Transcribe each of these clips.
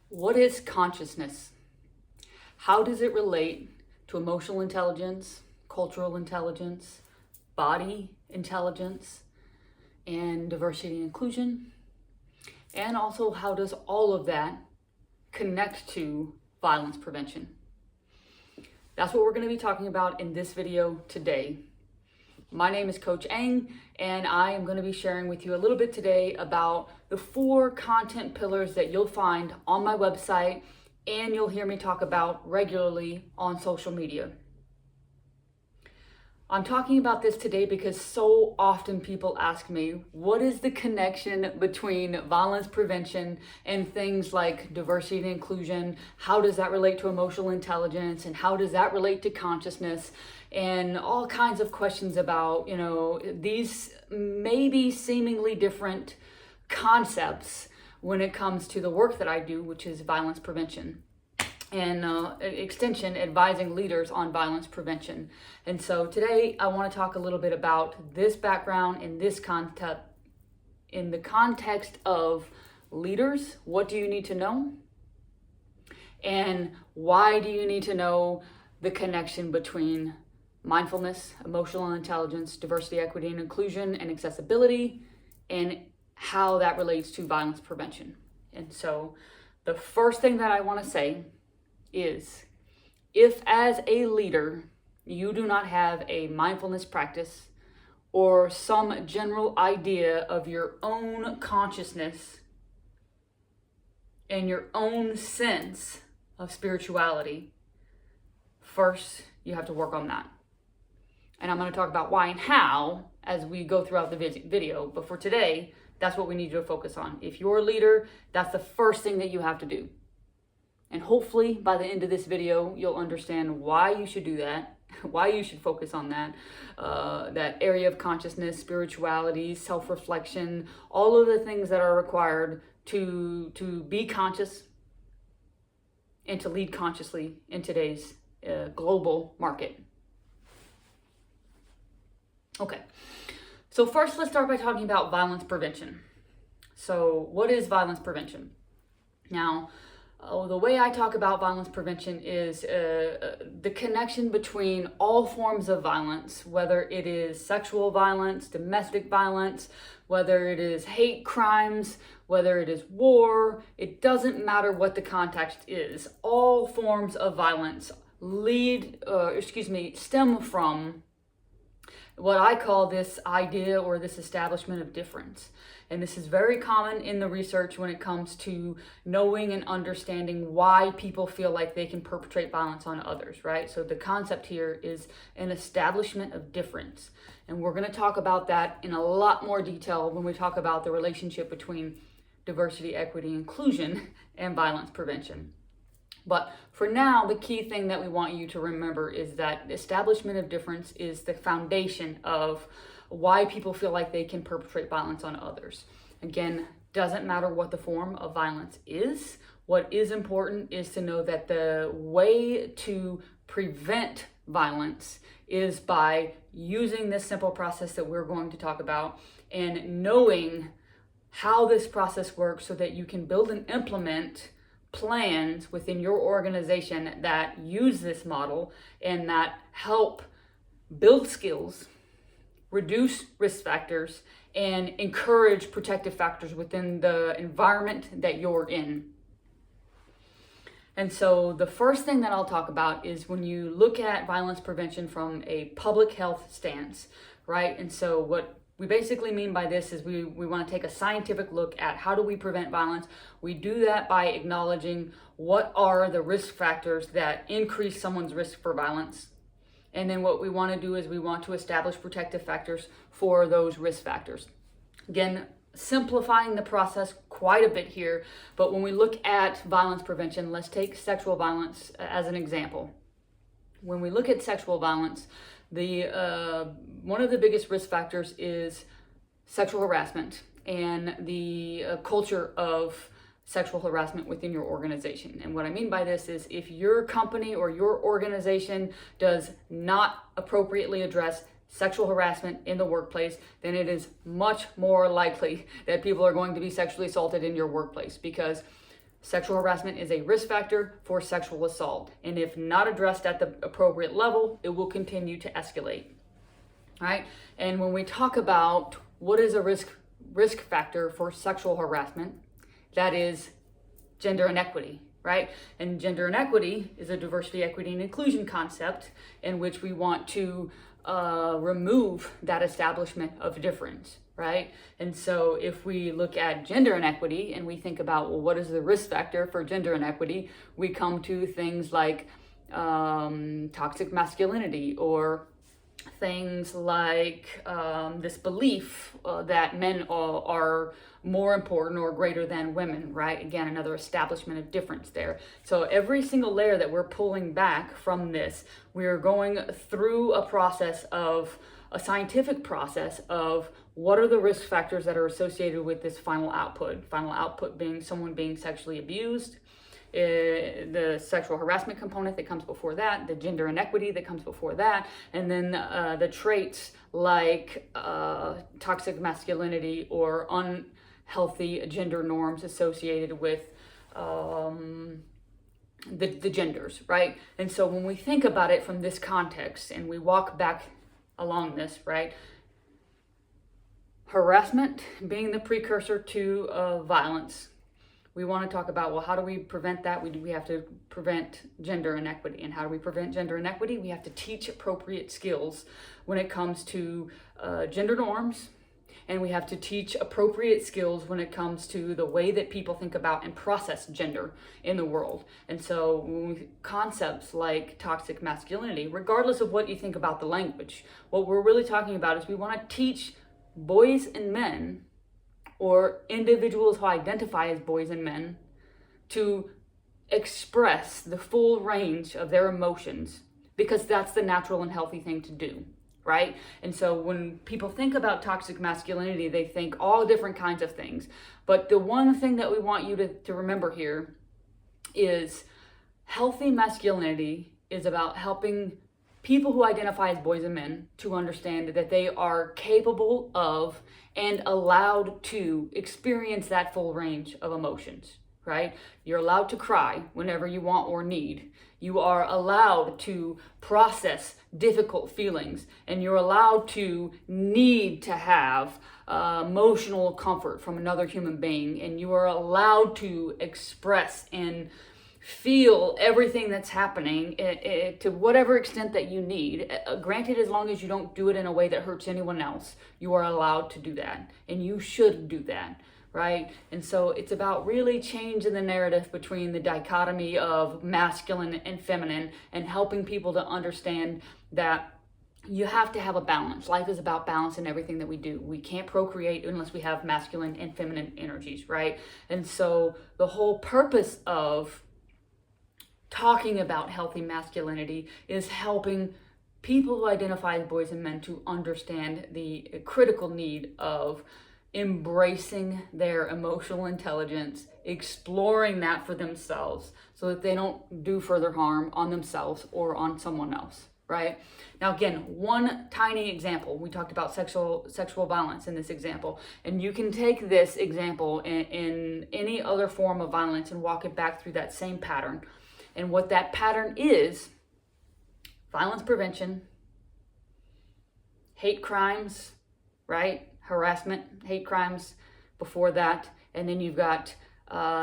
What is consciousness? How does it relate to emotional intelligence, cultural intelligence, body intelligence, and diversity and inclusion? And also, how does all of that connect to violence prevention? That's what we're going to be talking about in this video today. My name is Coach Aang, and I am going to be sharing with you a little bit today about the 4 content pillars that you'll find on my website and you'll hear me talk about regularly on social media. I'm talking about this today because so often people ask me, what is the connection between violence prevention and things like diversity and inclusion? How does that relate to emotional intelligence? And how does that relate to consciousness? And all kinds of questions about, these maybe seemingly different concepts when it comes to the work that I do, which is violence prevention. And extension, advising leaders on violence prevention. And so today I want to talk a little bit about this background in this context, in the context of leaders. What do you need to know? And why do you need to know the connection between mindfulness, emotional intelligence, diversity, equity, and inclusion, and accessibility, and how that relates to violence prevention? And so the first thing that I want to say is, if as a leader you do not have a mindfulness practice or some general idea of your own consciousness and your own sense of spirituality, first you have to work on that. And I'm going to talk about why and how as we go throughout the video. But for today, that's what we need you to focus on. If you're a leader, that's the first thing that you have to do. And hopefully by the end of this video, you'll understand why you should do that, why you should focus on that, that area of consciousness, spirituality, self-reflection, all of the things that are required to be conscious and to lead consciously in today's global market. Okay, so first let's start by talking about violence prevention. So what is violence prevention? Now, the way I talk about violence prevention is the connection between all forms of violence, whether it is sexual violence, domestic violence, whether it is hate crimes, whether it is war. It doesn't matter what the context is. All forms of violence stem from what I call this idea or this establishment of difference. And this is very common in the research when it comes to knowing and understanding why people feel like they can perpetrate violence on others, right? So the concept here is an establishment of difference. And we're going to talk about that in a lot more detail when we talk about the relationship between diversity, equity, inclusion, and violence prevention. But for now, the key thing that we want you to remember is that establishment of difference is the foundation of why people feel like they can perpetrate violence on others. Again, doesn't matter what the form of violence is. What is important is to know that the way to prevent violence is by using this simple process that we're going to talk about and knowing how this process works so that you can build and implement plans within your organization that use this model and that help build skills, reduce risk factors, and encourage protective factors within the environment that you're in. And so the first thing that I'll talk about is when you look at violence prevention from a public health stance, right? And so what we basically mean by this is we want to take a scientific look at how do we prevent violence. We do that by acknowledging what are the risk factors that increase someone's risk for violence. And then what we want to do is we want to establish protective factors for those risk factors. Again, simplifying the process quite a bit here, but when we look at violence prevention, let's take sexual violence as an example. When we look at sexual violence, one of the biggest risk factors is sexual harassment and the culture of sexual harassment within your organization. And what I mean by this is if your company or your organization does not appropriately address sexual harassment in the workplace, then it is much more likely that people are going to be sexually assaulted in your workplace, because Sexual harassment is a risk factor for sexual assault, and if not addressed at the appropriate level, it will continue to escalate. Right? And when we talk about what is a risk factor for sexual harassment, that is gender inequity, right? And gender inequity is a diversity, equity, and inclusion concept in which we want to remove that establishment of difference, right? And so if we look at gender inequity and we think about, well, what is the risk factor for gender inequity? We come to things like toxic masculinity, or things like this belief that men are more important or greater than women, right? Again, another establishment of difference there. So every single layer that we're pulling back from this, we are going through a scientific process of what are the risk factors that are associated with this final output being someone being sexually abused, the sexual harassment component that comes before that, the gender inequity that comes before that, and then the traits like toxic masculinity or unhealthy gender norms associated with the genders, right? And so when we think about it from this context and we walk back along this, right? Harassment being the precursor to violence. We want to talk about, well, how do we prevent that? We have to prevent gender inequity. And how do we prevent gender inequity? We have to teach appropriate skills when it comes to gender norms. And we have to teach appropriate skills when it comes to the way that people think about and process gender in the world. And so concepts like toxic masculinity, regardless of what you think about the language, what we're really talking about is we want to teach boys and men, or individuals who identify as boys and men, to express the full range of their emotions, because that's the natural and healthy thing to do, right? And so when people think about toxic masculinity, they think all different kinds of things. But the one thing that we want you to remember here is healthy masculinity is about helping people who identify as boys and men to understand that they are capable of and allowed to experience that full range of emotions, right? You're allowed to cry whenever you want or need. You are allowed to process difficult feelings, and you're allowed to need to have emotional comfort from another human being, and you are allowed to express and feel everything that's happening to whatever extent that you need. Granted, as long as you don't do it in a way that hurts anyone else, you are allowed to do that, and you should do that, right? And so it's about really changing the narrative between the dichotomy of masculine and feminine, and helping people to understand that you have to have a balance. Life is about balance in everything that we do. We can't procreate unless we have masculine and feminine energies, right? And so the whole purpose of talking about healthy masculinity is helping people who identify as boys and men to understand the critical need of embracing their emotional intelligence, exploring that for themselves so that they don't do further harm on themselves or on someone else, right? Now, again, one tiny example. We talked about sexual violence in this example, and you can take this example in any other form of violence and walk it back through that same pattern. And what that pattern is: violence prevention, hate crimes, right? Harassment, hate crimes before that. And then you've got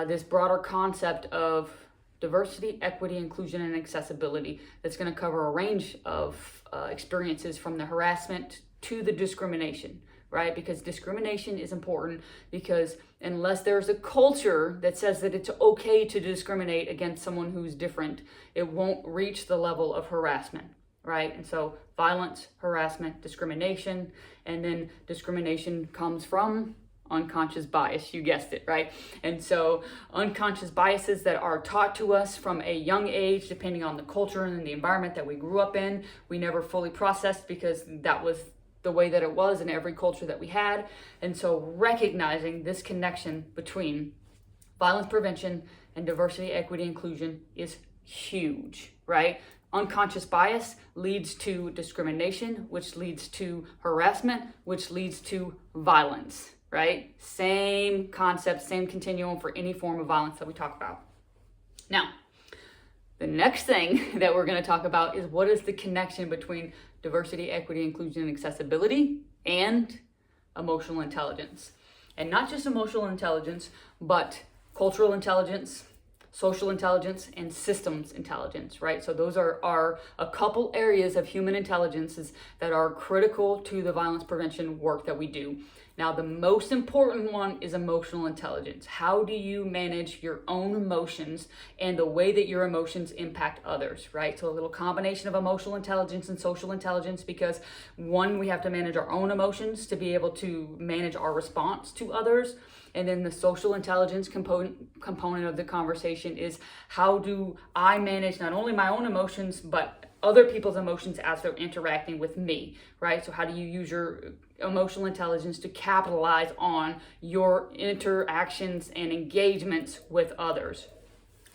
this broader concept of diversity, equity, inclusion, and accessibility that's going to cover a range of experiences, from the harassment to the discrimination, right? Because discrimination is important, because unless there's a culture that says that it's okay to discriminate against someone who's different, it won't reach the level of harassment, right? And so violence, harassment, discrimination, and then discrimination comes from unconscious bias, you guessed it, right? And so unconscious biases that are taught to us from a young age, depending on the culture and the environment that we grew up in, we never fully processed because that was the way that it was in every culture that we had. And so recognizing this connection between violence prevention and diversity, equity, inclusion is huge, right? Unconscious bias leads to discrimination, which leads to harassment, which leads to violence, right? Same concept, same continuum for any form of violence that we talk about. Now, the next thing that we're going to talk about is what is the connection between diversity, equity, inclusion, and accessibility and emotional intelligence. And not just emotional intelligence, but cultural intelligence, social intelligence, and systems intelligence, right? So those are a couple areas of human intelligences that are critical to the violence prevention work that we do. Now, the most important one is emotional intelligence. How do you manage your own emotions and the way that your emotions impact others, right? So a little combination of emotional intelligence and social intelligence, because one, we have to manage our own emotions to be able to manage our response to others. And then the social intelligence component of the conversation is how do I manage not only my own emotions, but other people's emotions as they're interacting with me, right? So how do you use your emotional intelligence to capitalize on your interactions and engagements with others,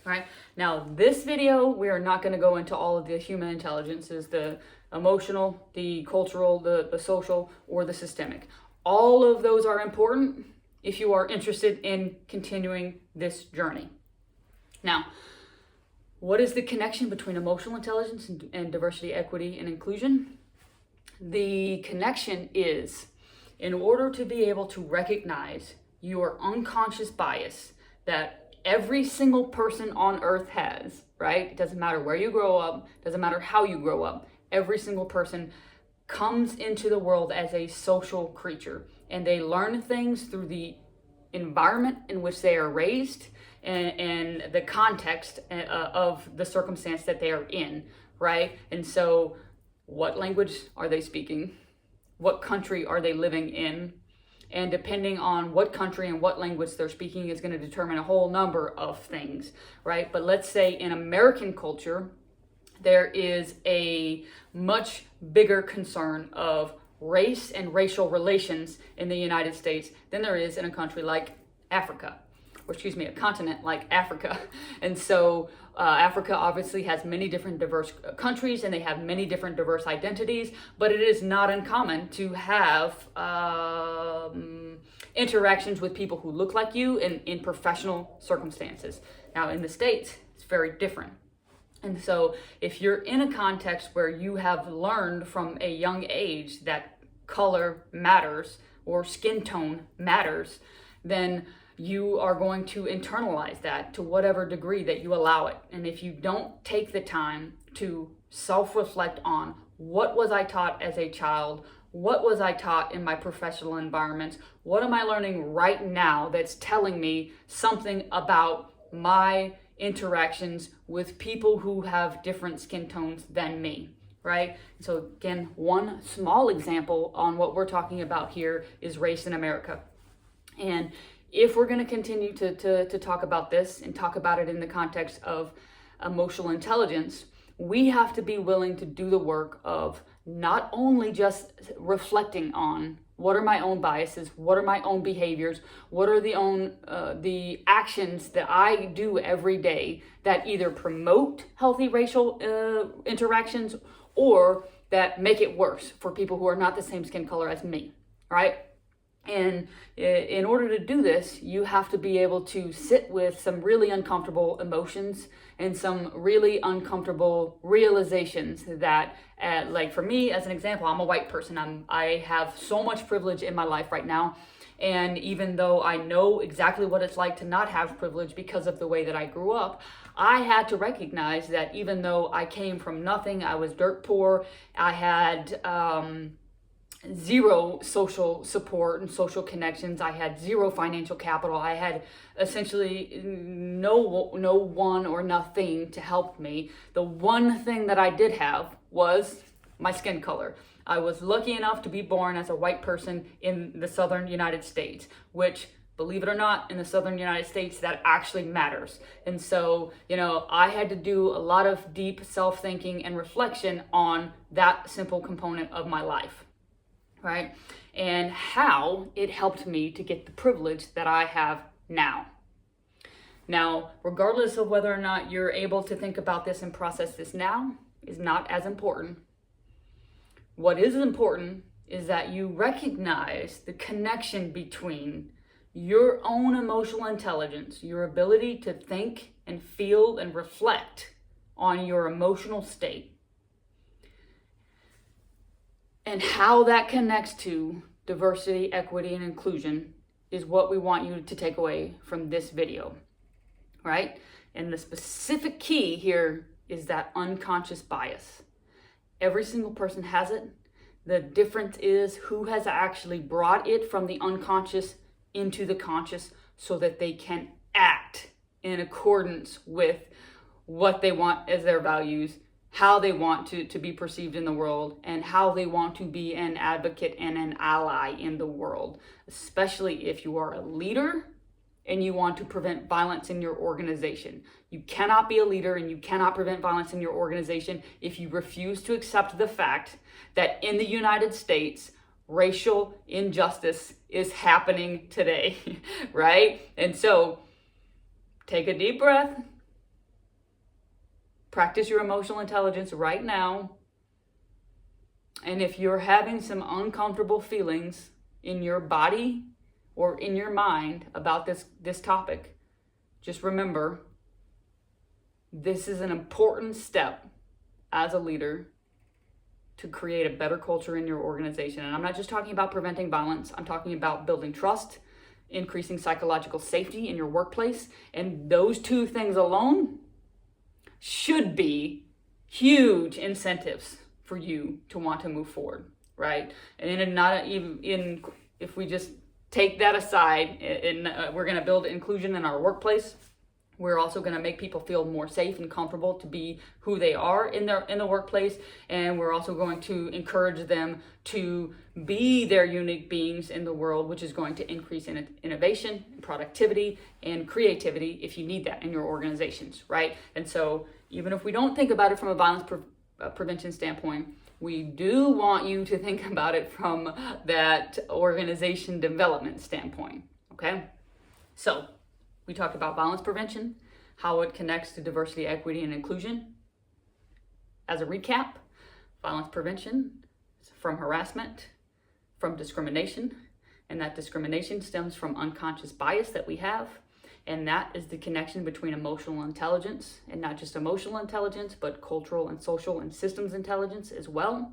right? Now, this video, we are not going to go into all of the human intelligences, the emotional, the cultural, the social, or the systemic. All of those are important if you are interested in continuing this journey. Now, what is the connection between emotional intelligence and diversity, equity, and inclusion? The connection is, in order to be able to recognize your unconscious bias that every single person on earth has, right? It doesn't matter where you grow up, doesn't matter how you grow up, every single person comes into the world as a social creature, and they learn things through the environment in which they are raised and the context of the circumstance that they are in, right? And so what language are they speaking? What country are they living in? And depending on what country and what language they're speaking is going to determine a whole number of things, right? But let's say in American culture, there is a much bigger concern of race and racial relations in the United States than there is in a country like Africa, or excuse me, a continent like Africa. And so Africa obviously has many different diverse countries, and they have many different diverse identities, but it is not uncommon to have interactions with people who look like you in professional circumstances. Now in the States, it's very different. And so if you're in a context where you have learned from a young age that color matters or skin tone matters, then you are going to internalize that to whatever degree that you allow it. And if you don't take the time to self-reflect on what was I taught as a child, what was I taught in my professional environments, what am I learning right now that's telling me something about my interactions with people who have different skin tones than me, right? So again, one small example on what we're talking about here is race in America. And if we're going to continue to talk about this and talk about it in the context of emotional intelligence, we have to be willing to do the work of not only just reflecting on what are my own biases, what are my own behaviors, what are the actions that I do every day that either promote healthy racial interactions or that make it worse for people who are not the same skin color as me, right? And in order to do this, you have to be able to sit with some really uncomfortable emotions and some really uncomfortable realizations that, like for me, as an example, I'm a white person. I have so much privilege in my life right now. And even though I know exactly what it's like to not have privilege because of the way that I grew up, I had to recognize that even though I came from nothing, I was dirt poor, I had zero social support and social connections. I had zero financial capital. I had essentially no one or nothing to help me. The one thing that I did have was my skin color. I was lucky enough to be born as a white person in the southern United States, which, believe it or not, in the southern United States, that actually matters. And so, I had to do a lot of deep self-thinking and reflection on that simple component of my life. Right? And how it helped me to get the privilege that I have now. Now, regardless of whether or not you're able to think about this and process this now is not as important. What is important is that you recognize the connection between your own emotional intelligence, your ability to think and feel and reflect on your emotional state, and how that connects to diversity, equity, and inclusion is what we want you to take away from this video, right? And the specific key here is that unconscious bias. Every single person has it. The difference is who has actually brought it from the unconscious into the conscious so that they can act in accordance with what they want as their values, how they want to be perceived in the world, and how they want to be an advocate and an ally in the world, especially if you are a leader and you want to prevent violence in your organization. You cannot be a leader and you cannot prevent violence in your organization if you refuse to accept the fact that in the United States, racial injustice is happening today, right? And so take a deep breath, practice your emotional intelligence right now. And if you're having some uncomfortable feelings in your body or in your mind about this topic, just remember, this is an important step as a leader to create a better culture in your organization. And I'm not just talking about preventing violence. I'm talking about building trust, increasing psychological safety in your workplace. And those two things alone should be huge incentives for you to want to move forward, right? And not even if we just take that aside, and we're going to build inclusion in our workplace. We're also going to make people feel more safe and comfortable to be who they are in the workplace, and we're also going to encourage them to be their unique beings in the world, which is going to increase in innovation, productivity, and creativity if you need that in your organizations, right? And so even if we don't think about it from a violence prevention standpoint, we do want you to think about it from that organization development standpoint, okay? So we talked about violence prevention, how it connects to diversity, equity, and inclusion. As a recap, violence prevention is from harassment, from discrimination, and that discrimination stems from unconscious bias that we have, and that is the connection between emotional intelligence, and not just emotional intelligence, but cultural and social and systems intelligence as well.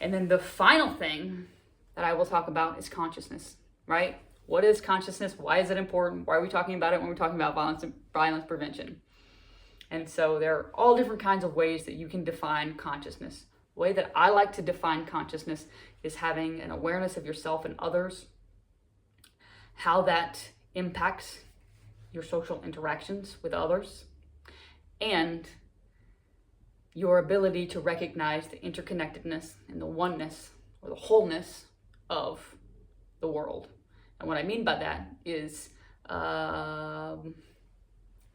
And then the final thing that I will talk about is consciousness, right? What is consciousness? Why is it important? Why are we talking about it when we're talking about violence prevention? And so there are all different kinds of ways that you can define consciousness. The way that I like to define consciousness is having an awareness of yourself and others, how that impacts your social interactions with others, and your ability to recognize the interconnectedness and the oneness or the wholeness of the world. And what I mean by that is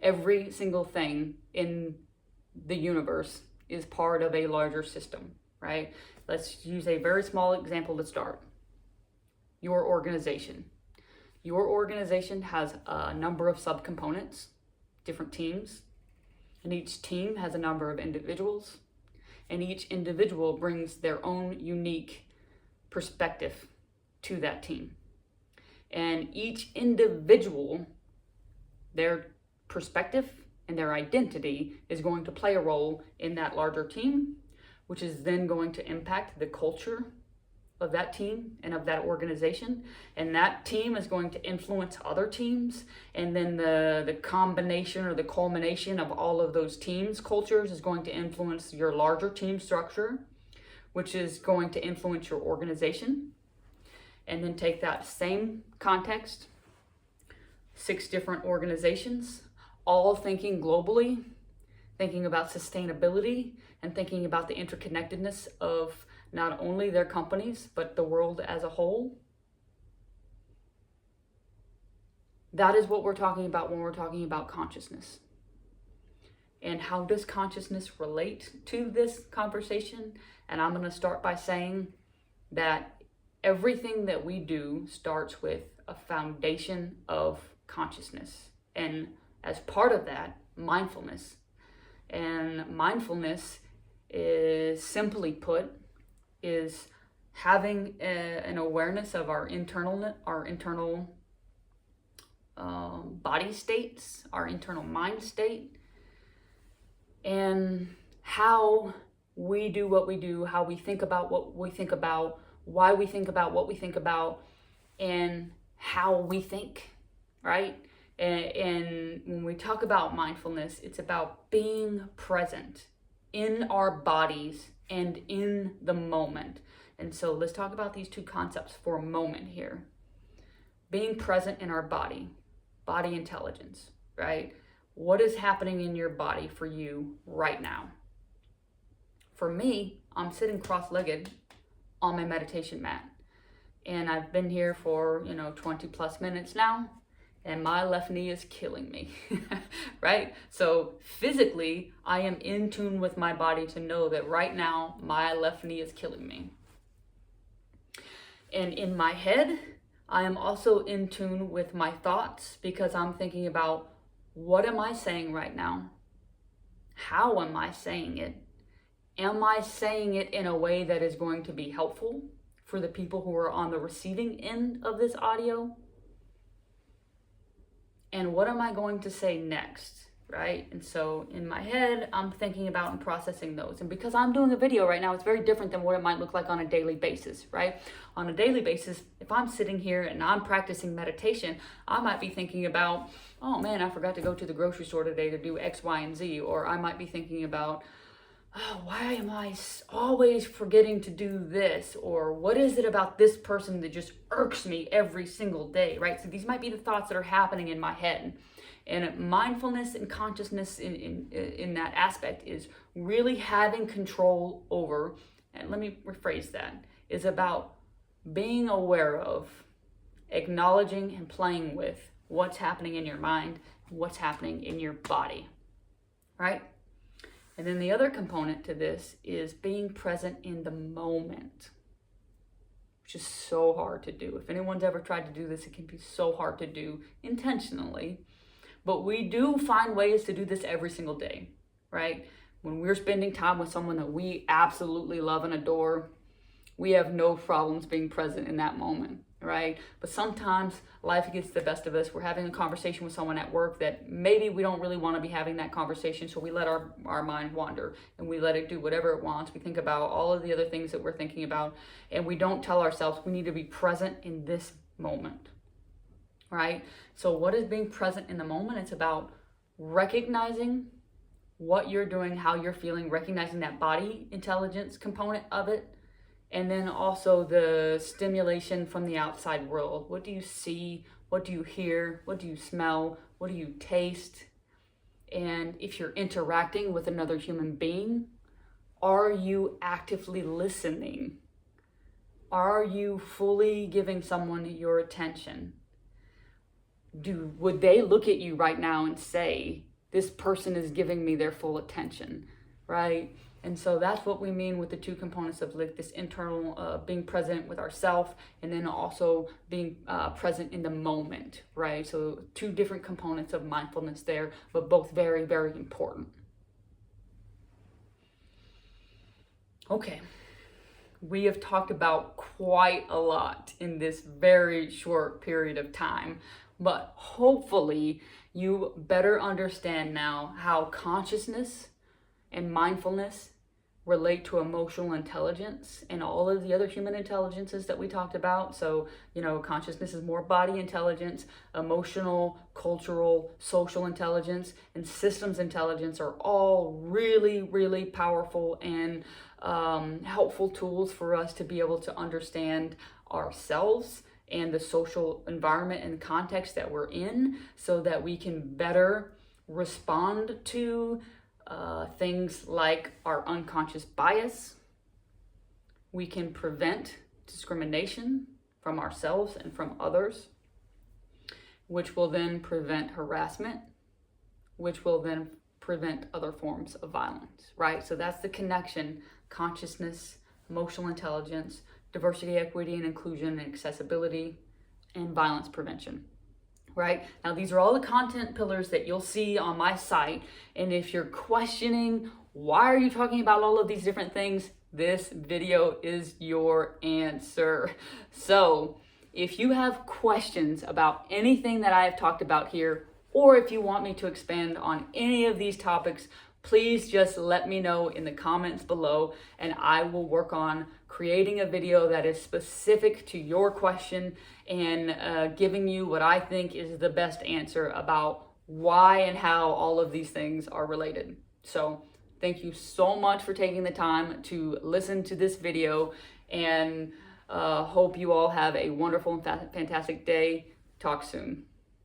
every single thing in the universe is part of a larger system, right? Let's use a very small example to start. Your organization. Your organization has a number of subcomponents, different teams, and each team has a number of individuals, and each individual brings their own unique perspective to that team. And each individual, their perspective and their identity is going to play a role in that larger team, which is then going to impact the culture of that team and of that organization. And that team is going to influence other teams. And then the combination or the culmination of all of those teams' cultures is going to influence your larger team structure, which is going to influence your organization. And then take that same context, 6 different organizations, all thinking globally, thinking about sustainability, and thinking about the interconnectedness of not only their companies, but the world as a whole. That is what we're talking about when we're talking about consciousness. And how does consciousness relate to this conversation? And I'm going to start by saying that everything that we do starts with a foundation of consciousness. And as part of that, mindfulness. And mindfulness is, simply put, is having an awareness of our internal body states, our internal mind state, and how we do what we do, how we think about what we think about, why we think about what we think about, and how we think, right? And when we talk about mindfulness, it's about being present in our bodies and in the moment. And so let's talk about these two concepts for a moment here. Being present in our body intelligence, right? What is happening in your body for you right now? For me, I'm sitting cross-legged on my meditation mat. And I've been here for, 20 plus minutes now. And my left knee is killing me, right? So physically, I am in tune with my body to know that right now, my left knee is killing me. And in my head, I am also in tune with my thoughts because I'm thinking about, what am I saying right now? How am I saying it? Am I saying it in a way that is going to be helpful for the people who are on the receiving end of this audio? And what am I going to say next, right? And so in my head, I'm thinking about and processing those. And because I'm doing a video right now, it's very different than what it might look like on a daily basis, right? On a daily basis, if I'm sitting here and I'm practicing meditation, I might be thinking about, oh man, I forgot to go to the grocery store today to do X, Y, and Z. Or I might be thinking about, oh, why am I always forgetting to do this? Or what is it about this person that just irks me every single day, right? So these might be the thoughts that are happening in my head. And mindfulness and consciousness in that aspect is really having control over, and let me rephrase that, is about being aware of, acknowledging and playing with what's happening in your mind, what's happening in your body, right? And then the other component to this is being present in the moment, which is so hard to do. If anyone's ever tried to do this, it can be so hard to do intentionally. But we do find ways to do this every single day, right? When we're spending time with someone that we absolutely love and adore, we have no problems being present in that moment, right? But sometimes life gets the best of us. We're having a conversation with someone at work that maybe we don't really want to be having that conversation, so we let our mind wander and we let it do whatever it wants. We think about all of the other things that we're thinking about, and we don't tell ourselves we need to be present in this moment, right? So what is being present in the moment? It's about recognizing what you're doing, how you're feeling, recognizing that body intelligence component of it. And then also the stimulation from the outside world. What do you see? What do you hear? What do you smell? What do you taste? And if you're interacting with another human being, are you actively listening? Are you fully giving someone your attention? Would they look at you right now and say, this person is giving me their full attention, right? And so that's what we mean with the two components of like this internal being present with ourselves, and then also being present in the moment, right? So two different components of mindfulness there, but both very, very important. Okay, we have talked about quite a lot in this very short period of time, but hopefully you better understand now how consciousness and mindfulness relate to emotional intelligence and all of the other human intelligences that we talked about. So, consciousness is more body intelligence, emotional, cultural, social intelligence, and systems intelligence are all really, really powerful and helpful tools for us to be able to understand ourselves and the social environment and context that we're in, so that we can better respond to things like our unconscious bias. We can prevent discrimination from ourselves and from others, which will then prevent harassment, which will then prevent other forms of violence, right? So that's the connection: consciousness, emotional intelligence, diversity, equity, and inclusion, and accessibility, and violence prevention. Right? Now, these are all the content pillars that you'll see on my site. And if you're questioning, why are you talking about all of these different things? this video is your answer. So if you have questions about anything that I have talked about here, or if you want me to expand on any of these topics, please just let me know in the comments below, and I will work on creating a video that is specific to your question and giving you what I think is the best answer about why and how all of these things are related. So thank you so much for taking the time to listen to this video, and hope you all have a wonderful and fantastic day. Talk soon.